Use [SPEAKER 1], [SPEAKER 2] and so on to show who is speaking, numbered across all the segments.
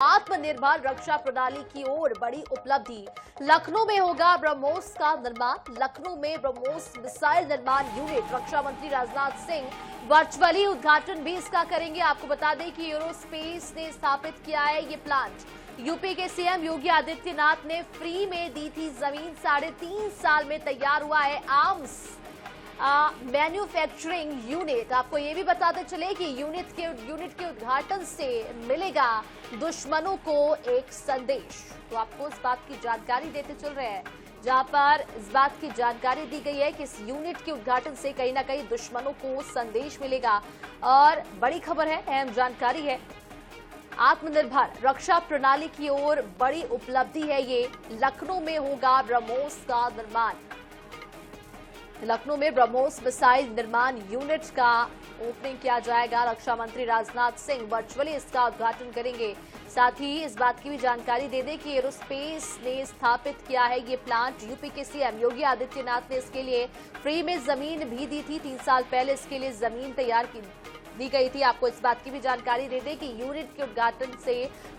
[SPEAKER 1] आत्मनिर्भर रक्षा प्रणाली की ओर बड़ी उपलब्धि। लखनऊ में होगा ब्रह्मोस का निर्माण। लखनऊ में ब्रह्मोस मिसाइल निर्माण यूनिट रक्षा मंत्री राजनाथ सिंह वर्चुअली उद्घाटन भी इसका करेंगे। आपको बता दें कि एरोस्पेस ने स्थापित किया है ये प्लांट। यूपी के सीएम योगी आदित्यनाथ ने फ्री में दी थी जमीन। 3.5 साल में तैयार हुआ है आर्म्स मैन्युफैक्चरिंग यूनिट। आपको ये भी बताते चले कि यूनिट के उद्घाटन से मिलेगा दुश्मनों को एक संदेश। तो आपको इस बात की जानकारी देते चल रहे हैं, जहां पर इस बात की जानकारी दी गई है कि इस यूनिट के उद्घाटन से कहीं ना कहीं दुश्मनों को संदेश मिलेगा। और बड़ी खबर है, अहम जानकारी है, आत्मनिर्भर रक्षा प्रणाली की ओर बड़ी उपलब्धि है ये। लखनऊ में होगा ब्रह्मोस का निर्माण। लखनऊ में ब्रह्मोस मिसाइल निर्माण यूनिट का ओपनिंग किया जाएगा। रक्षा मंत्री राजनाथ सिंह वर्चुअली इसका उद्घाटन करेंगे। साथ ही इस बात की भी जानकारी दे दें कि एरोस्पेस ने स्थापित किया है ये प्लांट। यूपी के सीएम योगी आदित्यनाथ ने इसके लिए फ्री में जमीन भी दी थी। 3 साल पहले इसके लिए जमीन तैयार दी गई थी। आपको इस बात की भी जानकारी दे दें कि यूनिट के उद्घाटन से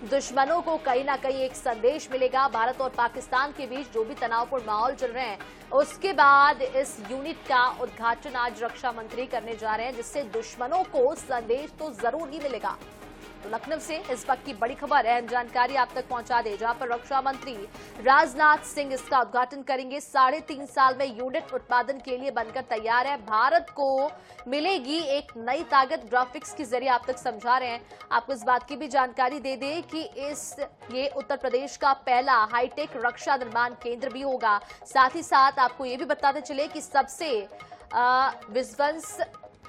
[SPEAKER 1] दुश्मनों को कहीं ना कहीं एक संदेश मिलेगा। भारत और पाकिस्तान के बीच जो भी तनावपूर्ण माहौल चल रहे हैं, उसके बाद इस यूनिट का उद्घाटन आज रक्षा मंत्री करने जा रहे हैं, जिससे दुश्मनों को संदेश तो जरूर ही मिलेगा। तो लखनऊ से इस वक्त की बड़ी खबर, अहम जानकारी आप तक पहुंचा दे, जहां पर रक्षा मंत्री राजनाथ सिंह इसका उद्घाटन करेंगे। 3.5 साल में यूनिट उत्पादन के लिए बनकर तैयार है। भारत को मिलेगी एक नई ताकत, ग्राफिक्स के जरिए आप तक समझा रहे हैं। आपको इस बात की भी जानकारी दे दें कि ये उत्तर प्रदेश का पहला हाईटेक रक्षा निर्माण केंद्र भी होगा। साथ ही साथ आपको ये भी बताते चले कि सबसे विध्वंस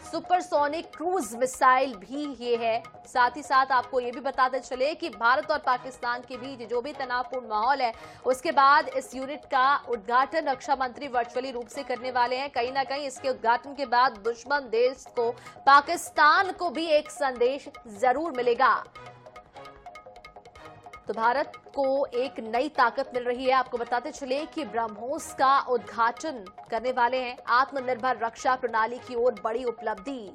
[SPEAKER 1] सुपरसोनिक क्रूज मिसाइल भी ये है। साथ ही साथ आपको ये भी बताते चले कि भारत और पाकिस्तान के बीच जो भी तनावपूर्ण माहौल है, उसके बाद इस यूनिट का उद्घाटन रक्षा मंत्री वर्चुअली रूप से करने वाले हैं। कहीं ना कहीं इसके उद्घाटन के बाद दुश्मन देश को, पाकिस्तान को भी एक संदेश जरूर मिलेगा। तो भारत को एक नई ताकत मिल रही है। आपको बताते चले कि ब्रह्मोस का उद्घाटन करने वाले हैं। आत्मनिर्भर रक्षा प्रणाली की ओर बड़ी उपलब्धि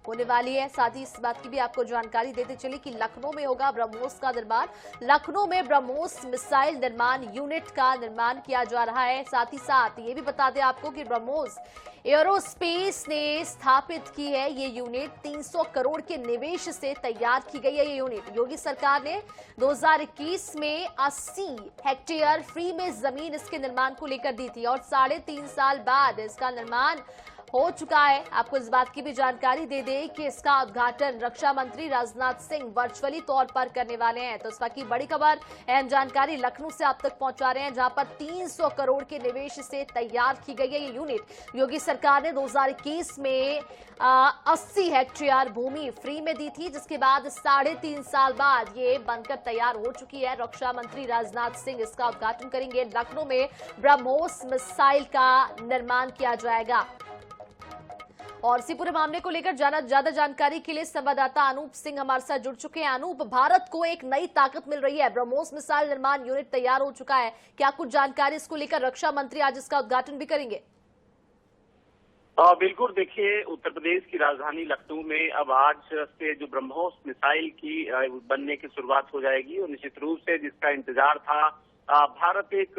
[SPEAKER 1] होने वाली है। साथ ही इस बात की भी आपको जानकारी देते चले कि लखनऊ में होगा ब्रह्मोस का निर्माण। लखनऊ में ब्रह्मोस मिसाइल निर्माण यूनिट का निर्माण किया जा रहा है। साथ ही साथ ये भी बता दें आपको कि ब्रह्मोस एरोस्पेस ने स्थापित की है ये यूनिट। 300 करोड़ के निवेश से तैयार की गई है ये यूनिट। योगी सरकार ने 2021 में 80 हेक्टेयर फ्री में जमीन इसके निर्माण को लेकर दी थी और 3.5 साल बाद इसका निर्माण हो चुका है। आपको इस बात की भी जानकारी दे दें कि इसका उद्घाटन रक्षा मंत्री राजनाथ सिंह वर्चुअली तौर पर करने वाले हैं। तो इस वक्त की बड़ी खबर, अहम जानकारी लखनऊ से आप तक पहुंचा रहे हैं, जहां पर 300 करोड़ के निवेश से तैयार की गई है ये यूनिट। योगी सरकार ने 2021 में 80 हेक्टेयर भूमि फ्री में दी थी, जिसके बाद 3.5 साल बाद ये बनकर तैयार हो चुकी है। रक्षा मंत्री राजनाथ सिंह इसका उद्घाटन करेंगे। लखनऊ में ब्रह्मोस मिसाइल का निर्माण किया जाएगा। और इसी पूरे मामले को लेकर ज्यादा जानकारी के लिए संवाददाता अनूप सिंह हमारे साथ जुड़ चुके हैं। अनूप, भारत को एक नई ताकत मिल रही है, ब्रह्मोस मिसाइल निर्माण यूनिट तैयार हो चुका है, क्या कुछ जानकारी इसको लेकर? रक्षा मंत्री आज इसका उद्घाटन भी करेंगे।
[SPEAKER 2] बिल्कुल, देखिए, उत्तर प्रदेश की राजधानी लखनऊ में अब आज से जो ब्रह्मोस मिसाइल की बनने की शुरुआत हो जाएगी, और निश्चित रूप से जिसका इंतजार था। भारत एक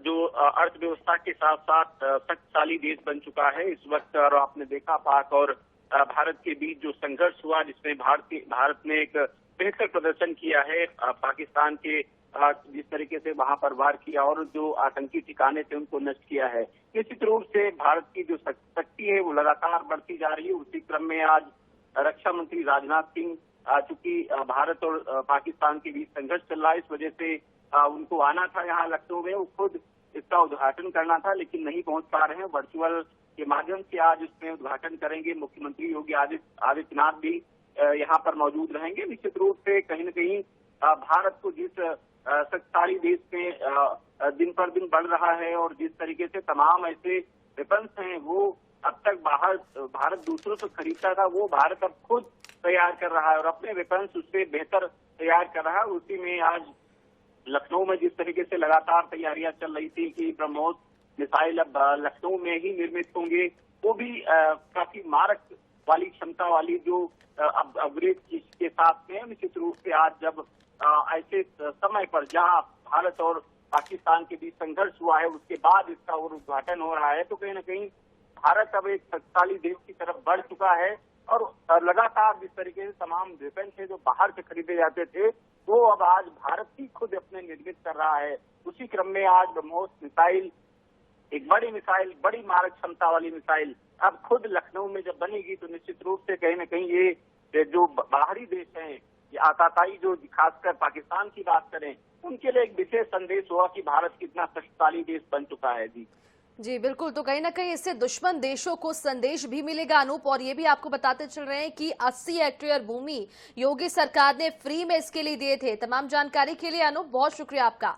[SPEAKER 2] जो अर्थव्यवस्था के साथ साथ शक्तिशाली देश बन चुका है इस वक्त। और आपने देखा पाक और भारत के बीच जो संघर्ष हुआ, जिसमें भारत ने एक बेहतर प्रदर्शन किया है। पाकिस्तान के जिस तरीके से वहां पर वार किया और जो आतंकी ठिकाने थे उनको नष्ट किया है। निश्चित रूप से भारत की जो शक्ति है वो लगातार बढ़ती जा रही है। उसी क्रम में आज रक्षा मंत्री राजनाथ सिंह, चूंकि भारत और पाकिस्तान के बीच संघर्ष चल रहा है, इस वजह से उनको आना था यहाँ लखनऊ में, वो खुद इसका उद्घाटन करना था, लेकिन नहीं पहुंच पा रहे हैं। वर्चुअल के माध्यम से आज इसमें उद्घाटन करेंगे। मुख्यमंत्री योगी आदित्यनाथ भी यहाँ पर मौजूद रहेंगे। निश्चित रूप से कहीं न कहीं भारत को जिस शक्तिशाली देश में दिन पर दिन बढ़ रहा है, और जिस तरीके से तमाम ऐसे वेपन्स हैं वो अब तक भारत दूसरों से खरीदता था, वो भारत अब खुद तैयार कर रहा है और अपने वेपन्स उससे बेहतर तैयार कर रहा है। उसी में आज लखनऊ में जिस तरीके से लगातार तैयारियां चल रही थी कि ब्रह्मोस मिसाइल अब लखनऊ में ही निर्मित होंगे, वो भी काफी मारक वाली क्षमता वाली जो अब अपग्रेड के साथ में निश्चित रूप से आज जब ऐसे समय पर जहां भारत और पाकिस्तान के बीच संघर्ष हुआ है, उसके बाद इसका और उद्घाटन हो रहा है, तो कहीं न कहीं भारत अब एक शक्तिशाली देश की तरफ बढ़ चुका है और लगातार जिस तरीके से तमाम वेपन थे जो बाहर से खरीदे जाते थे, वो अब आज भारत ही खुद अपने निर्मित कर रहा है। उसी क्रम में आज ब्रह्मोस मिसाइल, एक बड़ी मिसाइल, बड़ी मारक क्षमता वाली मिसाइल अब खुद लखनऊ में जब बनेगी तो निश्चित रूप से कहीं न कहीं ये जो बाहरी देश हैं, ये आताताई जो खासकर पाकिस्तान की बात करें, उनके लिए एक विशेष संदेश होगा कि भारत कितना शक्तिशाली देश बन चुका है।
[SPEAKER 1] जी बिल्कुल, तो कहीं ना कहीं इससे दुश्मन देशों को संदेश भी मिलेगा अनूप। और ये भी आपको बताते चल रहे हैं कि 80 हेक्टेयर भूमि योगी सरकार ने फ्री में इसके लिए दिए थे। तमाम जानकारी के लिए अनूप बहुत शुक्रिया आपका।